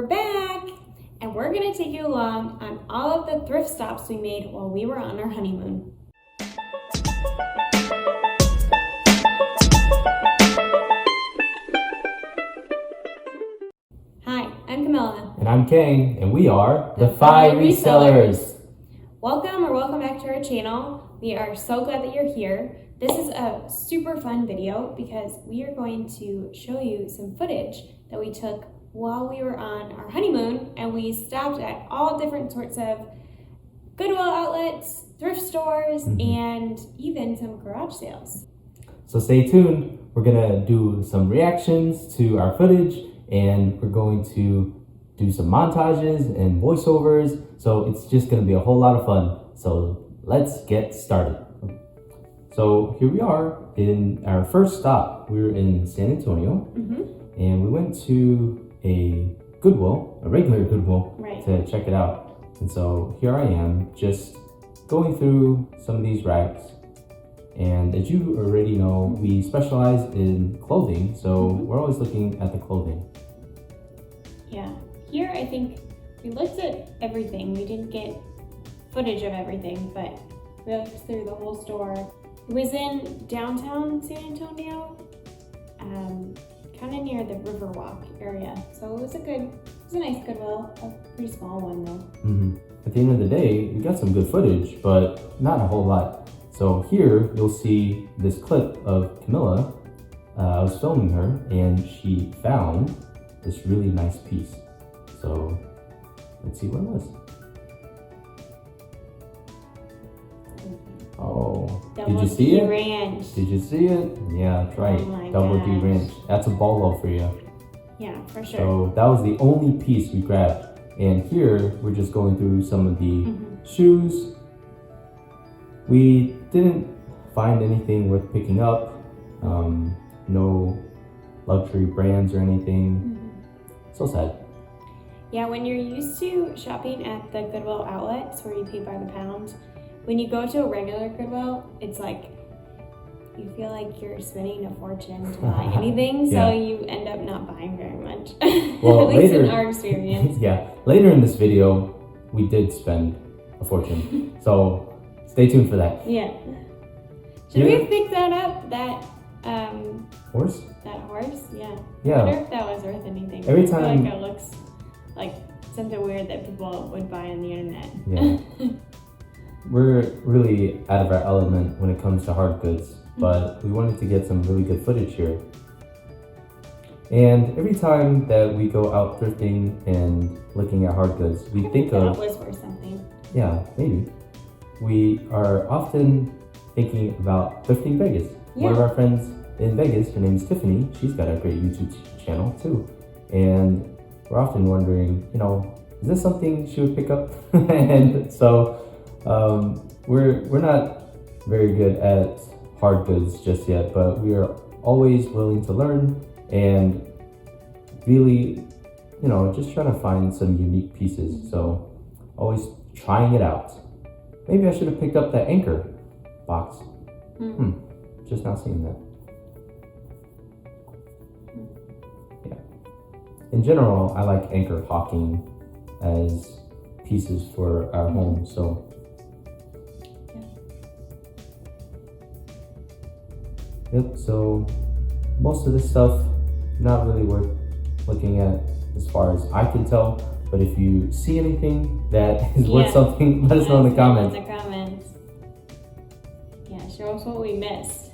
We're back, and we're going to take you along on all of the thrift stops we made while we were on our honeymoon. Hi, I'm Camilla. And I'm Kang, and we are the 5 Resellers. Welcome back to our channel. We are so glad that you're here. This is a super fun video because we are going to show you some footage that we took while we were on our honeymoon, and we stopped at all different sorts of Goodwill outlets, thrift stores, and even some garage sales. So stay tuned. We're gonna do some reactions to our footage, and we're going to do some montages and voiceovers. So it's just gonna be a whole lot of fun. So let's get started. So here we are in our first stop. We were in San Antonio, and we went to a Goodwill, a regular Goodwill, to check it out. And so here I am, just going through some of these racks. And as you already know, we specialize in clothing, so we're always looking at the clothing. Yeah, here I think we looked at everything. We didn't get footage of everything, but we looked through the whole store. It was in downtown San Antonio, kind of near the Riverwalk area. So it was a nice Goodwill, a pretty small one though. At the end of the day, we got some good footage, but not a whole lot. So here you'll see this clip of Camilla. I was filming her, and she found this really nice piece. So let's see what it was. Oh, did you see it? Ranch. Did you see it? Yeah, that's right. Oh Double D gosh. Ranch. That's a bolo for you. Yeah, for sure. So that was the only piece we grabbed. And here we're just going through some of the shoes. We didn't find anything worth picking up. No luxury brands or anything. So sad. Yeah, when you're used to shopping at the Goodwill outlets where you pay by the pound, when you go to a regular Goodwill, it's like you feel like you're spending a fortune to buy anything, so you end up not buying very much. Well, at least in our experience. Later in this video, we did spend a fortune. So stay tuned for that. Yeah. Should we pick that up? That horse? That horse? Yeah. Yeah. I wonder if that was worth anything. Every I feel time like it looks like something weird that people would buy on the internet. Yeah. We're really out of our element when it comes to hard goods, but we wanted to get some really good footage here. And every time that we go out thrifting and looking at hard goods, we think of... That was worth something. Yeah, maybe. We are often thinking about Thrifting Vegas. Yeah. One of our friends in Vegas, her name is Tiffany, she's got a great YouTube channel too. And we're often wondering, is this something she would pick up? And so we're not very good at hard goods just yet, but we are always willing to learn and really, just trying to find some unique pieces. So always trying it out. Maybe I should have picked up that Anchor box. Just not seeing that. Yeah. In general, I like Anchor hawking as pieces for our home, so. Yep, so most of this stuff, not really worth looking at as far as I can tell, but if you see anything that is worth something, let us know in the comments. Yeah, show us what we missed.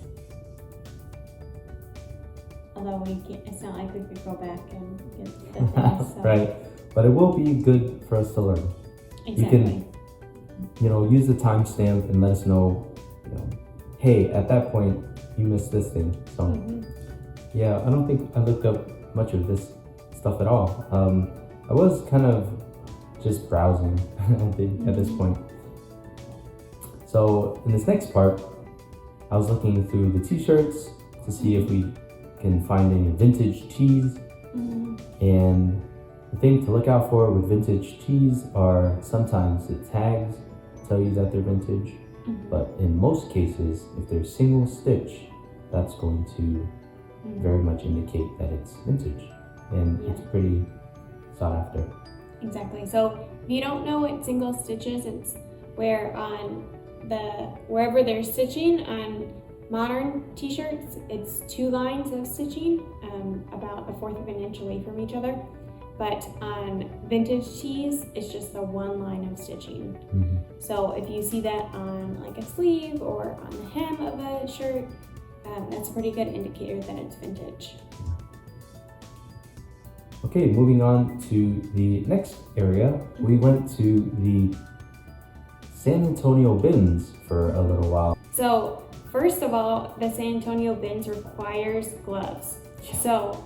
Although it's not like we could go back and get the things. So. Right, but it will be good for us to learn. Exactly. You can, use the timestamp and let us know, hey, at that point, you missed this thing. So, yeah, I don't think I looked up much of this stuff at all. I was kind of just browsing at this point. So in this next part, I was looking through the t-shirts to see if we can find any vintage tees. And the thing to look out for with vintage tees are sometimes the tags tell you that they're vintage, but in most cases, if they're single stitch, that's going to very much indicate that it's vintage. And it's pretty sought after. Exactly. So if you don't know what single stitch is, it's where wherever they're stitching on modern t-shirts, it's 2 lines of stitching, about 1/4 of an inch away from each other. But on vintage tees, it's just the 1 line of stitching. Mm-hmm. So if you see that on like a sleeve or on the hem of a shirt, that's a pretty good indicator that it's vintage. Okay, moving on to the next area, we went to the San Antonio bins for a little while. So first of all, the San Antonio bins requires gloves. So,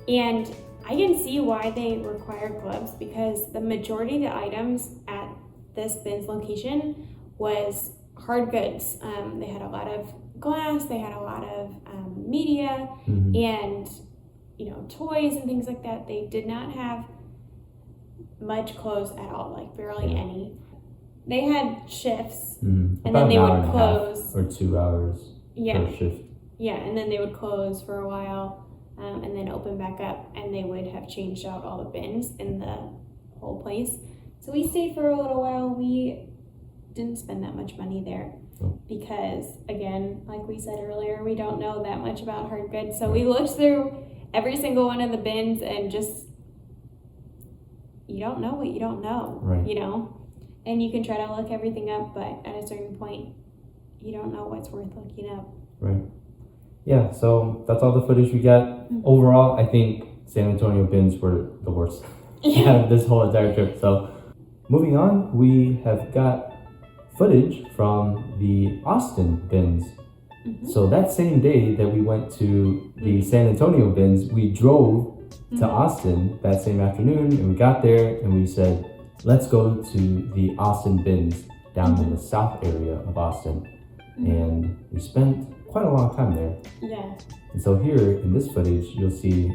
and I can see why they require gloves, because the majority of the items at this bins location was hard goods. They had a lot of glass, they had a lot of media, Mm-hmm. and toys and things like that. They did not have much clothes at all, like barely any. They had shifts, Mm-hmm. and About then they an hour would and a close. half or 2 hours per shift. Yeah, and then they would close for a while, and then open back up, and they would have changed out all the bins in the whole place. So we stayed for a little while. We didn't spend that much money there because, again, like we said earlier, we don't know that much about hard goods. So we looked through every single one of the bins, and just, you don't know what you don't know, Right. And you can try to look everything up, but at a certain point, you don't know what's worth looking up. Right. Yeah, so that's all the footage we got. Mm-hmm. Overall, I think San Antonio bins were the worst out of this whole entire trip. So moving on, we have got footage from the Austin bins. Mm-hmm. So that same day that we went to the San Antonio bins, we drove to Austin that same afternoon, and we got there and we said, let's go to the Austin bins down in the south area of Austin. And we spent quite a long time there. Yeah. And so here in this footage, you'll see,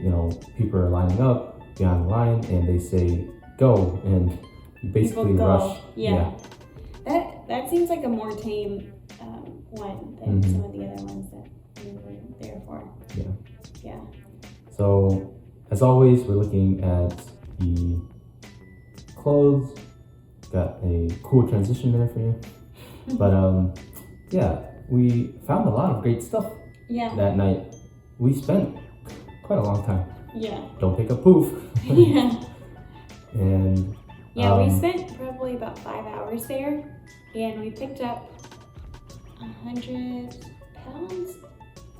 people are lining up behind the line and they say, go, and you basically People go. rush. Yeah. That seems like a more tame one than some of the other ones that we were there for. Yeah. Yeah. So as always, we're looking at the clothes. Got a cool transition there for you. But yeah, we found a lot of great stuff that night. We spent quite a long time. Yeah. Don't pick up poof. Yeah. And Yeah, we spent probably about 5 hours there, and we picked up 100 pounds,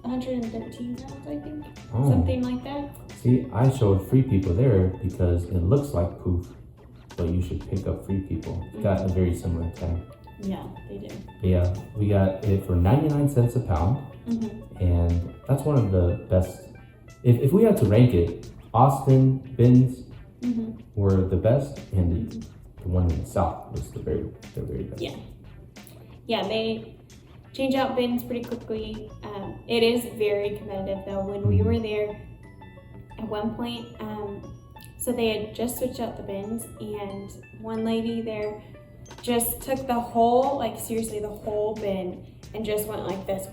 113 pounds, I think, something like that. See, I showed Free People there because it looks like poof, but you should pick up Free People. It's got a very similar tag. Yeah, they do. Yeah, we got it for 99 cents a pound, and that's one of the best. If we had to rank it, Austin bins were the best, and the one in the south was the very best. Yeah. Yeah, they change out bins pretty quickly. It is very competitive though. When we were there, at one point, so they had just switched out the bins, and one lady there just took the whole, like seriously the whole bin, and just went like this,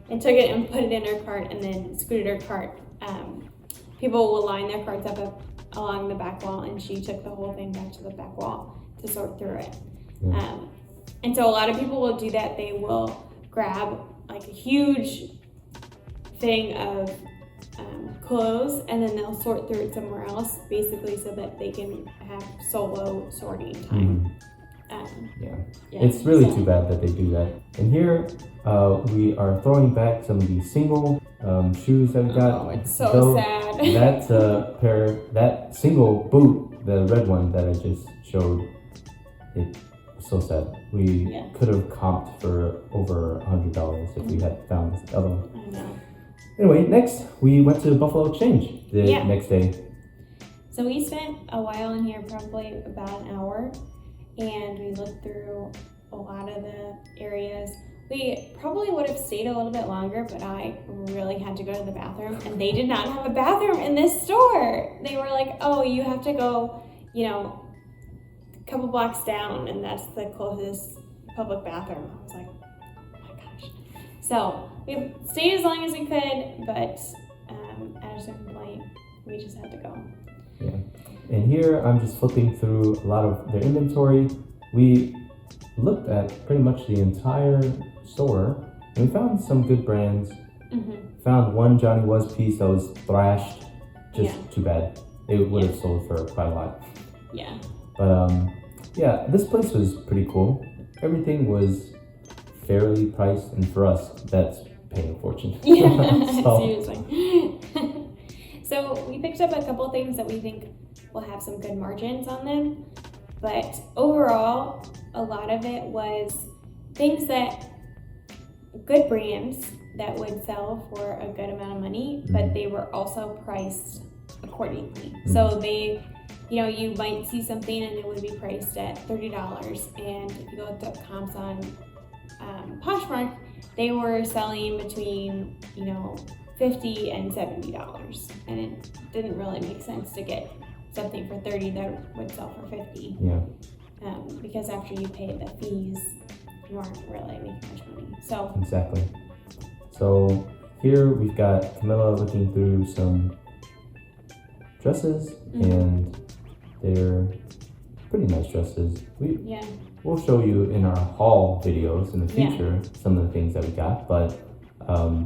and took it and put it in her cart, and then scooted her cart. People will line their carts up along the back wall, and she took the whole thing back to the back wall to sort through it. Yeah. And so a lot of people will do that. They will grab like a huge thing of clothes, and then they'll sort through it somewhere else, basically so that they can have solo sorting time. Yeah, it's really too bad that they do that. And here we are throwing back some of the single shoes that we got. Oh, it's so sad. That single boot, the red one that I just showed, it was so sad. We could have comped for over $100 if we had found this other one. I know. Anyway, next we went to Buffalo Exchange the next day. So we spent a while in here, probably about an hour, and we looked through a lot of the areas. We probably would have stayed a little bit longer, but I really had to go to the bathroom, and they did not have a bathroom in this store. They were like, oh, you have to go, a couple blocks down, and that's the closest public bathroom. I was like, oh my gosh. So we stayed as long as we could, but at a certain point, we just had to go. Yeah. And here I'm just flipping through a lot of their inventory. We looked at pretty much the entire store and we found some good brands. Found one Johnny Was piece that was thrashed, just too bad. It would have sold for quite a lot. Yeah. But yeah, this place was pretty cool. Everything was fairly priced, and for us, that's paying a fortune. Yeah, seriously. So we picked up a couple things that we think will have some good margins on them, but overall, a lot of it was things that good brands that would sell for a good amount of money, but they were also priced accordingly. So they, you might see something and it would be priced at $30, and if you go to comps on Poshmark, they were selling between $50 and $70, and it didn't really make sense to get something for $30 that would sell for $50. Yeah. Because after you pay the fees, you aren't really making much money. So Exactly. So here we've got Camilla looking through some dresses, and they're pretty nice dresses. We'll show you in our haul videos in the future some of the things that we got, but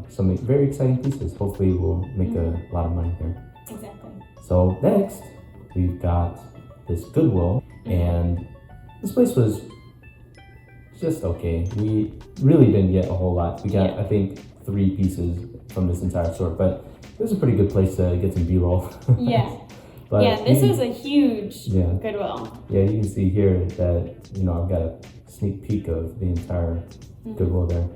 some very exciting pieces. Hopefully we'll make a lot of money here. Exactly. So next we've got this Goodwill, and this place was just okay. We really didn't get a whole lot. We got I think 3 pieces from this entire store, but it was a pretty good place to get some B-roll. But this was a huge Goodwill. Yeah, you can see here that I've got a sneak peek of the entire Goodwill there.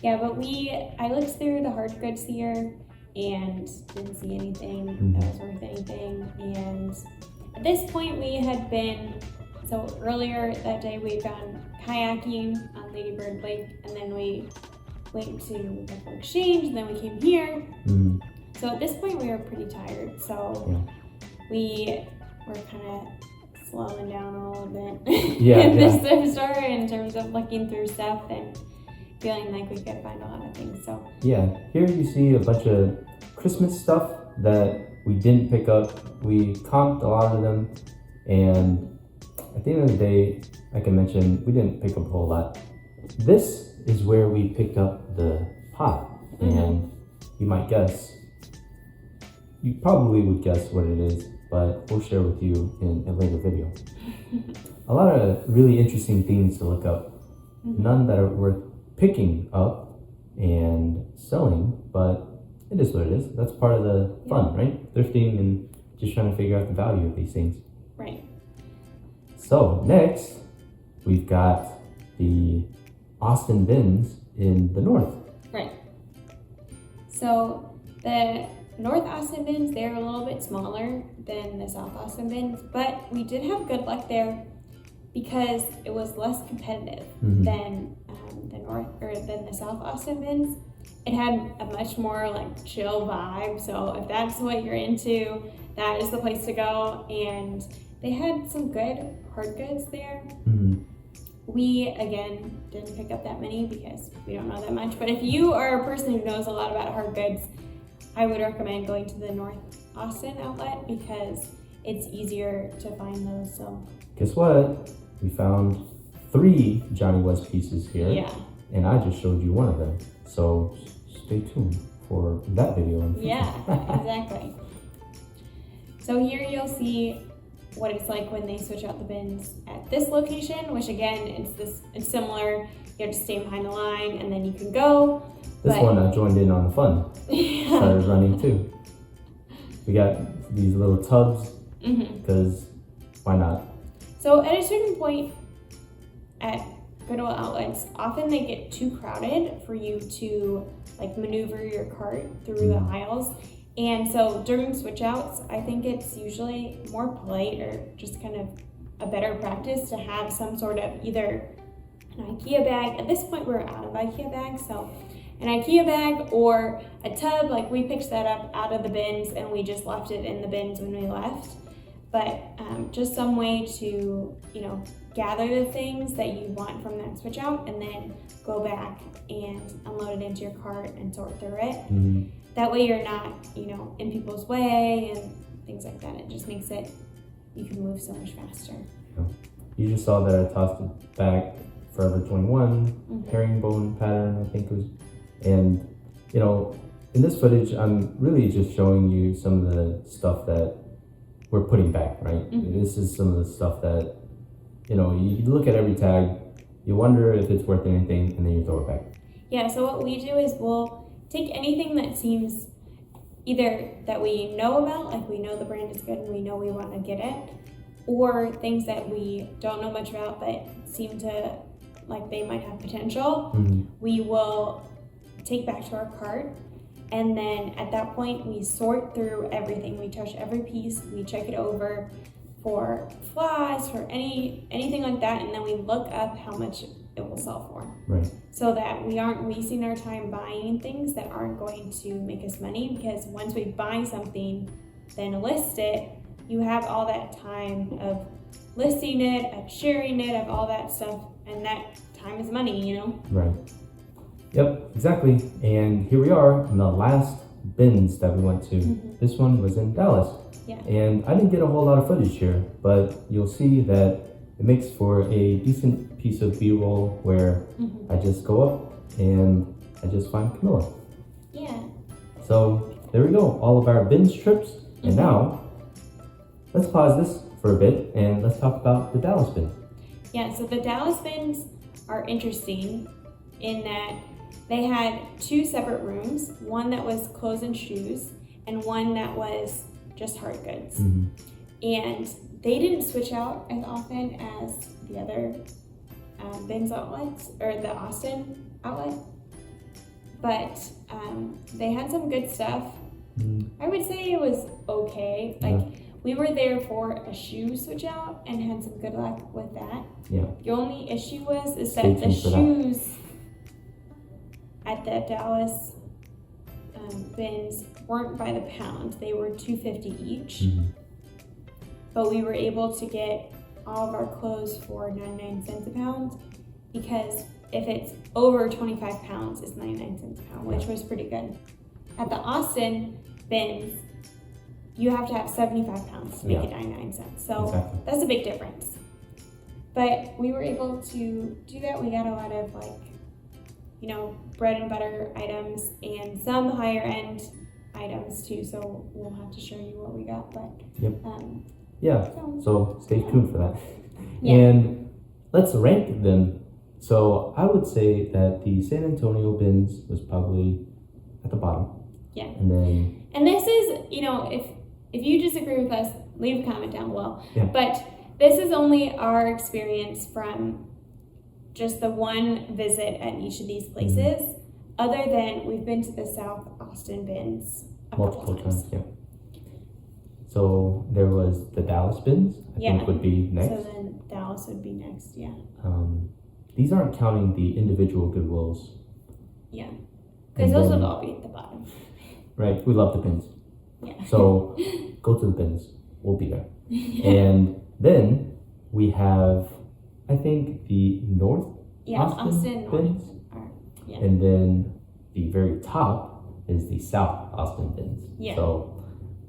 Yeah, but I looked through the hard goods here and didn't see anything that was worth anything. And at this point, we had been, so earlier that day we'd gone kayaking on Lady Bird Lake, and then we went to the exchange, and then we came here. So at this point we were pretty tired, so we were kind of slowing down a little bit in this thrift store in terms of looking through stuff and feeling like we could find a lot of things. So here you see a bunch of Christmas stuff that we didn't pick up. We comped a lot of them, and at the end of the day, like I mentioned, we didn't pick up a whole lot. This is where we picked up the pot, and you might guess. You probably would guess what it is, but we'll share with you in a later video. A lot of really interesting things to look up. None that are worth picking up and selling, but it is what it is. That's part of the fun, right? Thrifting and just trying to figure out the value of these things. Right. So next, we've got the Austin bins in the north. Right. So the North Austin bins, they're a little bit smaller than the South Austin bins, but we did have good luck there because it was less competitive than than the South Austin bins. It had a much more like chill vibe, so if that's what you're into, that is the place to go. And they had some good hard goods there. We again didn't pick up that many because we don't know that much, but if you are a person who knows a lot about hard goods, I would recommend going to the North Austin outlet because it's easier to find those. So guess what? We found 3 Johnny Was pieces here. Yeah. And I just showed you one of them. So stay tuned for that video. Exactly. So here you'll see what it's like when they switch out the bins at this location, which again, it's similar. You have to stay behind the line and then you can go. This one I joined in on the fun. Started running too. We got these little tubs because why not? So at a certain point at Goodwill outlets, often they get too crowded for you to like maneuver your cart through the aisles. And so during switch outs, I think it's usually more polite or just kind of a better practice to have some sort of either an IKEA bag. At this point, we're out of IKEA bags, so an IKEA bag or a tub. Like we picked that up out of the bins and we just left it in the bins when we left. But just some way to, gather the things that you want from that switch out and then go back and unload it into your cart and sort through it. That way you're not, in people's way and things like that. It just makes it, you can move so much faster. You just saw that I tossed it back Forever 21 herringbone pattern, I think it was. And you know, in this footage, I'm really just showing you some of the stuff that we're putting back, right? This is some of the stuff that, you know, you look at every tag, you wonder if it's worth anything, and then you throw it back. Yeah, so what we do is we'll take anything that seems either that we know about, like we know the brand is good and we know we want to get it, or things that we don't know much about but seem to, like they might have potential, we will take back to our cart. And then at that point, we sort through everything. We touch every piece, we check it over for flaws, for anything like that, and then we look up how much it will sell for. Right. So that we aren't wasting our time buying things that aren't going to make us money, because once we buy something, then list it, you have all that time of listing it, of sharing it, of all that stuff, and that time is money, you know? Right. Yep, exactly. And here we are in the last bins that we went to. This one was in Dallas. Yeah. And I didn't get a whole lot of footage here, but you'll see that it makes for a decent piece of B-roll where I just go up and I just find Camilla. Yeah. So there we go, all of our bins trips. And now, let's pause this for a bit and let's talk about the Dallas bins. Yeah, so the Dallas bins are interesting in that they had two separate rooms, one that was clothes and shoes and one that was just hard goods. And they didn't switch out as often as the other bins outlets, or the Austin outlet, but they had some good stuff. I would say it was okay. Like we were there for a shoe switch out and had some good luck with that. Yeah. The only issue is that the shoes at the Dallas bins weren't by the pound. They were $2.50 each. But we were able to get all of our clothes for 99 cents a pound, because if it's over 25 pounds, it's 99 cents a pound, which was pretty good. At the Austin bins, you have to have 75 pounds to make it 99 cents. So that's a big difference. But we were able to do that. We got a lot of, like, you know, bread and butter items and some higher end items too. So we'll have to show you what we got. But so stay tuned for that. And let's rank them. So I would say that the San Antonio bins was probably at the bottom. Yeah. And this is, you know, if you disagree with us, leave a comment down below. Yeah. But this is only our experience from just the one visit at each of these places. Other than we've been to the South Austin bins multiple times. Yeah. So there was the Dallas bins, I think would be next. So then Dallas would be next, yeah. These aren't counting the individual Goodwills. Yeah, because those would all be at the bottom. Right, we love the bins. Yeah. So go to the bins, we'll be there. And then we have, I think, the North Austin bins. And then the very top is the South Austin bins. Yeah. So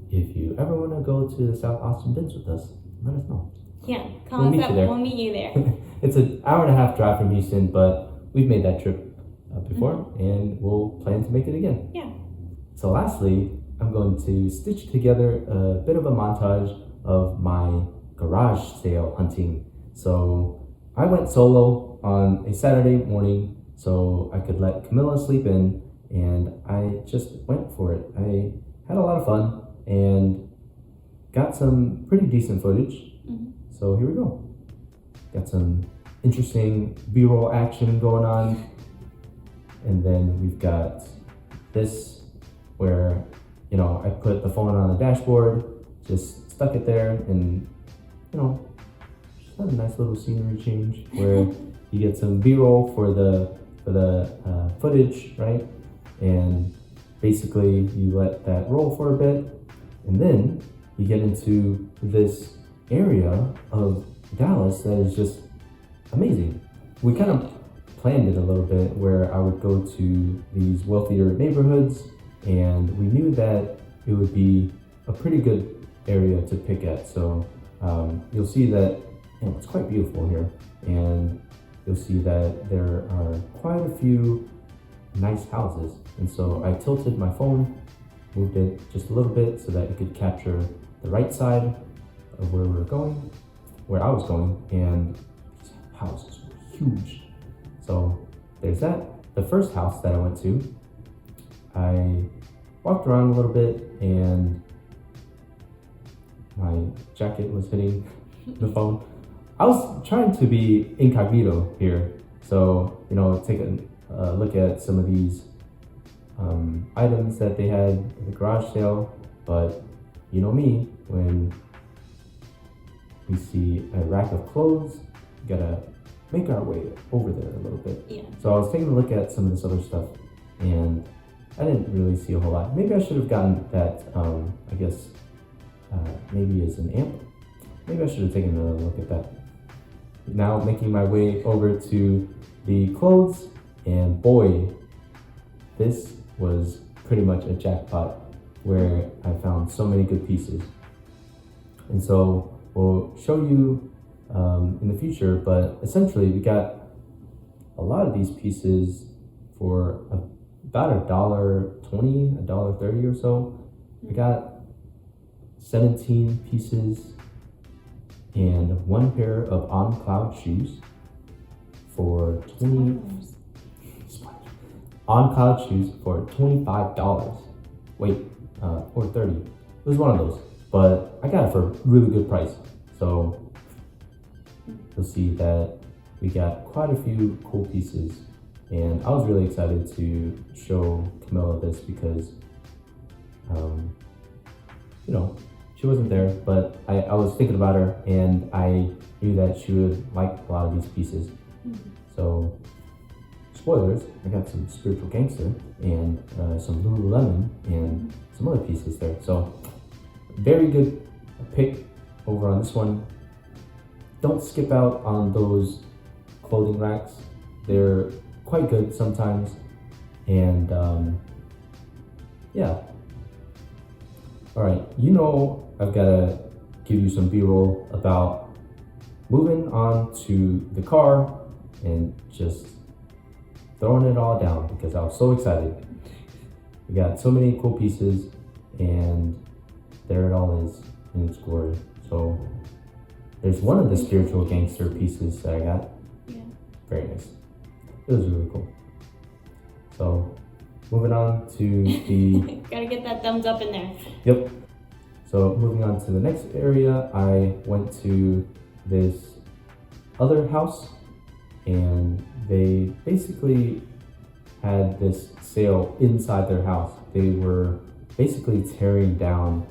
if you ever want to go to the South Austin bins with us, let us know. Yeah, call us up. We'll meet you there. It's an hour and a half drive from Houston, but we've made that trip before, and we'll plan to make it again. Yeah. So lastly, I'm going to stitch together a bit of a montage of my garage sale hunting. So I went solo on a Saturday morning so I could let Camilla sleep in, and I just went for it. I had a lot of fun and got some pretty decent footage. So here we go. Got some interesting B-roll action going on. And then we've got this where, you know, I put the phone on the dashboard, just stuck it there, and, you know, just had a nice little scenery change where you get some B-roll for the footage, right? And basically you let that roll for a bit, and then you get into this area of Dallas that is just amazing. We kind of planned it a little bit where I would go to these wealthier neighborhoods, and we knew that it would be a pretty good area to pick at. So you'll see that it's quite beautiful here, and you'll see that there are quite a few nice houses. And so I tilted my phone, moved it just a little bit so that it could capture the right side of where I was going, and these houses were huge. So there's that. The first house that I went to, I walked around a little bit and my jacket was hitting the phone. I was trying to be incognito here, so take a look at some of these items that they had in the garage sale. But you know me, when we see a rack of clothes, we gotta make our way over there a little bit. Yeah. So I was taking a look at some of this other stuff, and I didn't really see a whole lot. Maybe I should have gotten that, I guess, maybe as an amp. Maybe I should have taken another look at that. Now making my way over to the clothes, and boy, this was pretty much a jackpot where I found so many good pieces. And so we'll show you in the future, but essentially we got a lot of these pieces for about $1.20, $1.30 or so. I got 17 pieces and one pair of On Cloud shoes for On Cloud shoes for $25. Wait, or 30. It was one of those, but I got it for a really good price. So you'll see that we got quite a few cool pieces, and I was really excited to show Camilla this because, she wasn't there, but I was thinking about her, and I knew that she would like a lot of these pieces. So, spoilers, I got some Spiritual Gangster and some Lululemon and some other pieces there. So, very good pick over on this one. Don't skip out on those clothing racks. They're quite good sometimes. And yeah. All right, I've got to give you some B-roll about moving on to the car and just throwing it all down because I was so excited. We got so many cool pieces, and there it all is in its glory. So there's one of the Spiritual Gangster pieces that I got. Yeah. Very nice. It was really cool. So moving on to the... Gotta get that thumbs up in there. Yep. So moving on to the next area, I went to this other house, and they basically had this sale inside their house. They were basically tearing down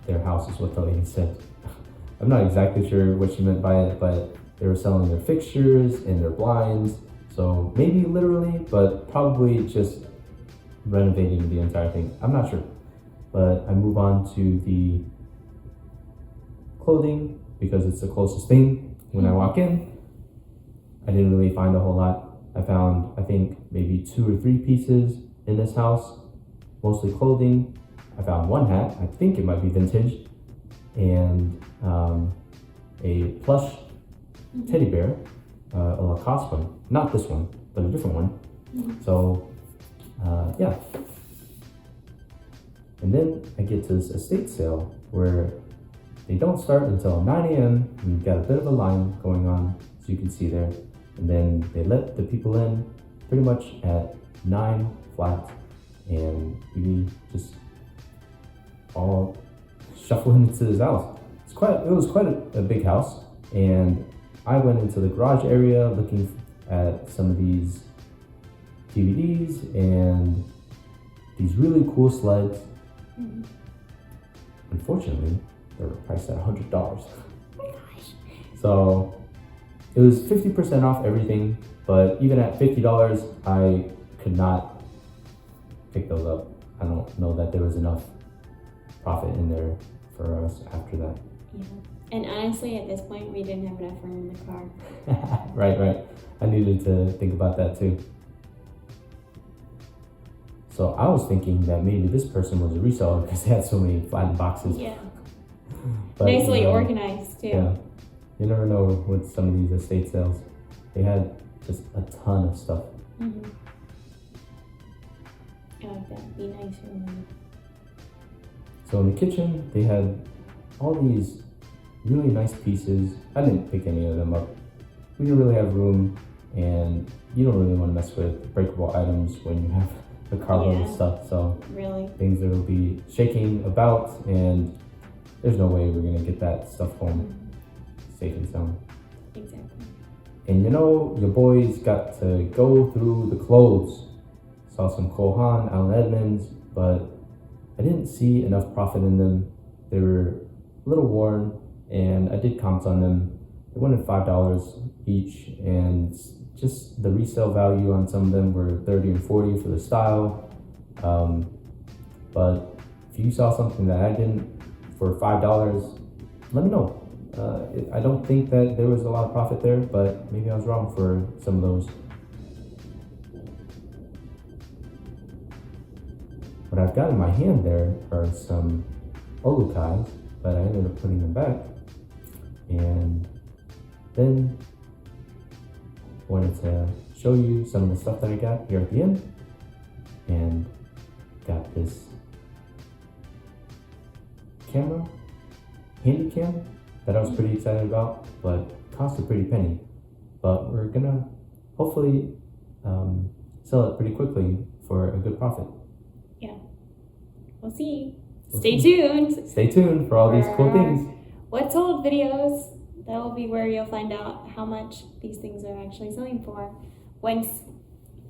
their house is what the lady said. I'm not exactly sure what she meant by it, but they were selling their fixtures and their blinds. So maybe literally, but probably just renovating the entire thing. I'm not sure. But I move on to the clothing because it's the closest thing. When I walk in, I didn't really find a whole lot. I found, I think, maybe 2 or 3 pieces in this house, mostly clothing. I found one hat, I think it might be vintage, and a plush teddy bear, a Lacoste one. Not this one, but a different one. So, yeah. And then I get to this estate sale where they don't start until 9 a.m. and you've got a bit of a line going on, so you can see there. And then they let the people in pretty much at 9 flat, and we just all shuffle into this house. It was quite a big house, and I went into the garage area looking at some of these DVDs and these really cool sleds. Unfortunately, they were priced at $100. Oh my gosh. So it was 50% off everything, but even at $50, I could not pick those up. I don't know that there was enough profit in there for us after that. Yeah. And honestly, at this point, we didn't have enough room in the car. Right. I needed to think about that too. So I was thinking that maybe this person was a reseller because they had so many flattened boxes. Yeah. But, Nicely organized too. Yeah, you never know with some of these estate sales. They had just a ton of stuff. Mm-hmm. I like that. Be nice and So in the kitchen, they had all these really nice pieces. I didn't pick any of them up. We didn't really have room, and you don't really want to mess with breakable items when you have the carload of stuff. So really things that will be shaking about, and there's no way we're gonna get that stuff home safe and sound. Exactly. And you know, your boys got to go through the clothes. Saw some Kohan, Allen Edmonds, but I didn't see enough profit in them. They were a little worn, and I did comps on them. They went at $5 each, and just the resale value on some of them were 30 and 40 for the style. But if you saw something that I didn't for $5, let me know. I don't think that there was a lot of profit there, but maybe I was wrong for some of those. What I've got in my hand there are some Olukais, but I ended up putting them back. And then wanted to show you some of the stuff that I got here at the end. And got this camera, handy cam, that I was pretty excited about, but cost a pretty penny. But we're gonna hopefully sell it pretty quickly for a good profit. Yeah. We'll see. Stay tuned. Stay tuned for all these cool things. What sold videos. That will be where you'll find out how much these things are actually selling for once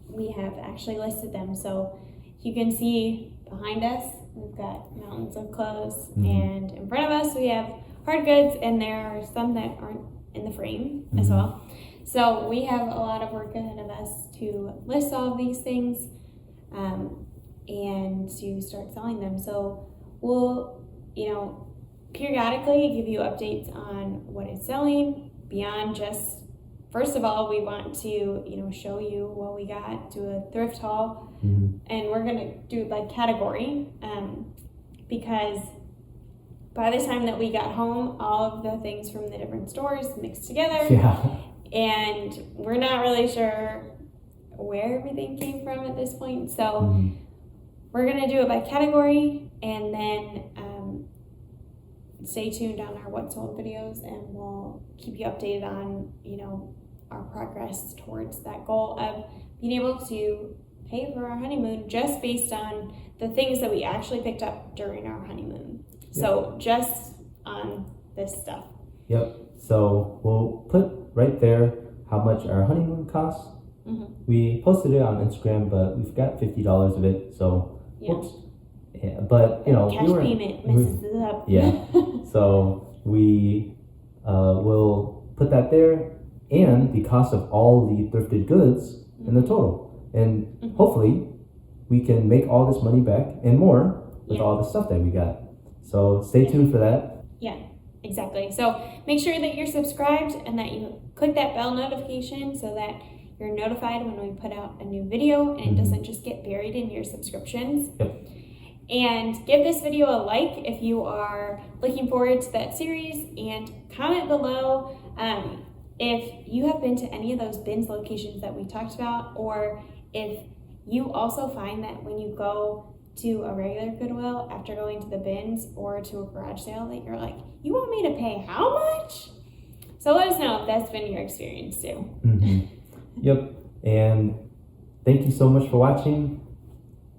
we have actually listed them. So you can see behind us, we've got mountains of clothes, and in front of us we have hard goods, and there are some that aren't in the frame as well. So we have a lot of work ahead of us to list all of these things and to start selling them. So we'll, periodically give you updates on what is selling beyond just, first of all, we want to, show you what we got, do a thrift haul, and we're going to do it by category because by the time that we got home, all of the things from the different stores mixed together, and we're not really sure where everything came from at this point. So we're going to do it by category, and then stay tuned on our what sold videos, and we'll keep you updated on, our progress towards that goal of being able to pay for our honeymoon just based on the things that we actually picked up during our honeymoon. So just on this stuff. Yep. So we'll put right there how much our honeymoon costs. We posted it on Instagram, but we've got $50 of it. So whoops. Yeah, but cash payment messes it up. Yeah. So we will put that there, and the cost of all the thrifted goods in the total. And hopefully we can make all this money back and more with all the stuff that we got. So stay tuned for that. Yeah, exactly. So make sure that you're subscribed and that you click that bell notification so that you're notified when we put out a new video and it doesn't just get buried in your subscriptions. Yep. And give this video a like if you are looking forward to that series, and comment below if you have been to any of those bins locations that we talked about, or if you also find that when you go to a regular Goodwill after going to the bins or to a garage sale that you're like, you want me to pay how much? So let us know if that's been your experience too. Yep. And thank you so much for watching.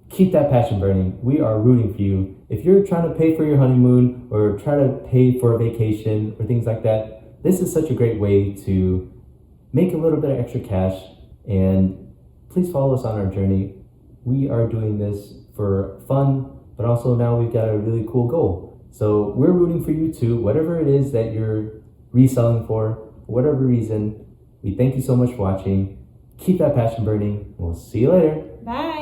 Keep that passion burning. We are rooting for you. If you're trying to pay for your honeymoon or try to pay for a vacation or things like that, this is such a great way to make a little bit of extra cash. And please follow us on our journey. We are doing this for fun, but also now we've got a really cool goal. So we're rooting for you too, whatever it is that you're reselling for whatever reason. We thank you so much for watching. Keep that passion burning. We'll see you later. Bye.